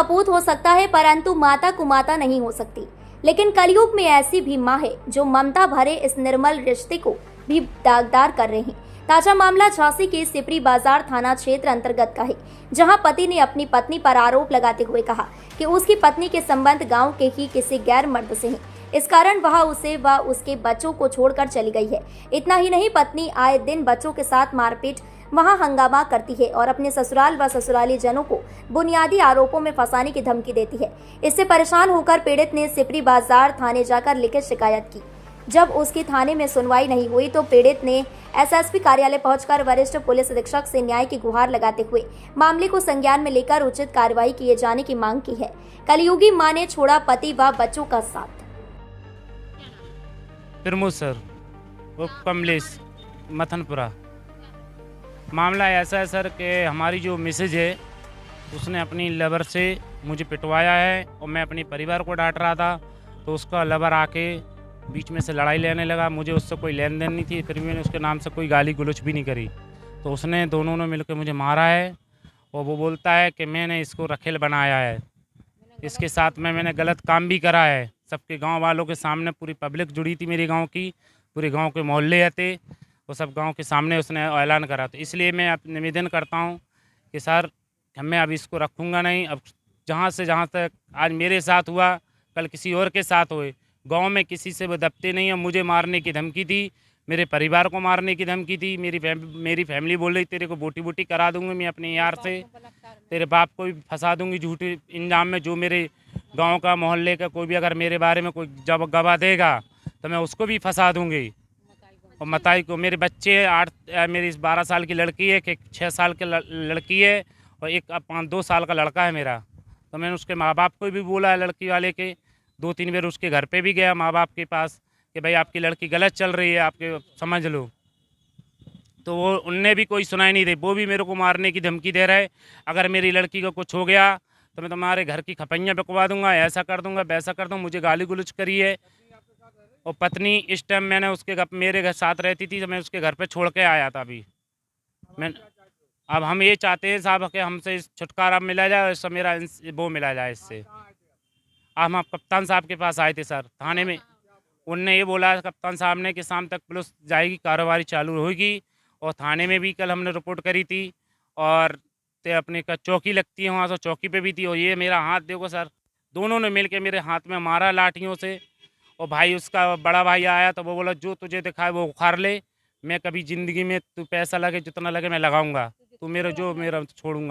कपूत हो सकता है, परंतु माता कुमाता नहीं हो सकती। लेकिन कलयुग में ऐसी भी माँ है जो ममता भरे इस निर्मल रिश्ते को भी दागदार कर रहे हैं। ताजा मामला झांसी के सिपरी बाजार थाना क्षेत्र अंतर्गत का है, जहां पति ने अपनी पत्नी पर आरोप लगाते हुए कहा कि उसकी पत्नी के संबंध गांव के ही किसी गैर मर्द से हैं। इस कारण वह उसे व उसके बच्चों को छोड़कर चली गई है। इतना ही नहीं, पत्नी आए दिन बच्चों के साथ मारपीट वहां हंगामा करती है और अपने ससुराल व ससुराली जनों को बुनियादी आरोपों में फंसाने की धमकी देती है। इससे परेशान होकर पीड़ित ने सिपरी बाजार थाने जाकर लिखित शिकायत की। जब उसकी थाने में सुनवाई नहीं हुई तो पीड़ित ने एसएसपी कार्यालय पहुंचकर वरिष्ठ पुलिस अधीक्षक से न्याय की गुहार लगाते हुए मामले को संज्ञान में लेकर उचित कार्रवाई किए जाने की मांग की है। कलयुगी मां ने छोड़ा पति व बच्चों का साथ। प्रमोद सर, वो कमलेश मथनपुरा। मामला ऐसा है सर कि हमारी जो मिसेज है उसने अपनी लवर से मुझे पिटवाया है और मैं अपने परिवार को डांट रहा था, तो उसका लवर आके बीच में से लड़ाई लेने लगा। मुझे उससे कोई लेन देन नहीं थी, फिर भी मैंने उसके नाम से कोई गाली गलौज भी नहीं करी। तो उसने दोनों ने मिलकर मुझे मारा है और वो बोलता है कि मैंने इसको रखेल बनाया है, इसके साथ में मैंने गलत काम भी करा है। सबके गांव वालों के सामने पूरी पब्लिक जुड़ी थी, मेरे गांव की, पूरे गांव के मोहल्ले थे, वो सब गांव के सामने उसने ऐलान करा। तो इसलिए मैं निवेदन करता हूं कि सर मैं अब इसको रखूंगा नहीं। अब जहां तक आज मेरे साथ हुआ, कल किसी और के साथ हुए। गांव में किसी से वो दबते नहीं है। मुझे मारने की धमकी थी, मेरे परिवार को मारने की धमकी थी। मेरी फैमिली बोल रही तेरे को बोटी बोटी करा दूंगी मैं अपने यार से, तेरे बाप को भी फंसा दूंगी झूठे इल्जाम में। जो मेरे गांव का मोहल्ले का कोई भी अगर मेरे बारे में कोई जब गवाह देगा तो मैं उसको भी फंसा दूंगी। और मताई को, मेरे बच्चे 8, मेरी 12 साल की लड़की है, एक 6 साल की लड़की है और एक 2 साल का लड़का है मेरा। तो मैंने उसके माँ बाप को भी बोला है, लड़की वाले के 2-3 बार उसके घर पे भी गया माँ बाप के पास कि भाई आपकी लड़की गलत चल रही है, आपके समझ लो। तो वो उनने भी कोई सुनाई नहीं दी, वो भी मेरे को मारने की धमकी दे रहे। अगर मेरी लड़की को कुछ हो गया तो मैं तुम्हारे घर की खपैयाँ बिकवा दूंगा, ऐसा कर दूंगा, वैसा कर दूंगा। मुझे गाली गलौज करी है। और पत्नी इस टाइम मैंने उसके घर, मेरे घर साथ रहती थी, तो मैं उसके घर पे छोड़ के आया था। अभी मैं अब हम ये चाहते हैं साहब कि हमसे इस छुटकारा मिला जाए और इससे मेरा वो मिला जाए इससे। अब हम कप्तान साहब के पास आए थे सर थाने में। उनने ये बोला कप्तान साहब ने कि शाम तक पुलिस जाएगी, कार्रवाई चालू होगी। और थाने में भी कल हमने रिपोर्ट करी थी और ते अपने का चौकी लगती है वहाँ से, चौकी पे भी थी। और ये मेरा हाथ देखो सर, दोनों ने मिलके मेरे हाथ में मारा लाठियों से। और भाई उसका बड़ा भाई आया तो वो बोला जो तुझे दिखाए वो उखाड़ ले, मैं कभी ज़िंदगी में तू पैसा लगे जितना लगे मैं लगाऊंगा, तू मेरा जो मेरा छोड़ूंगा।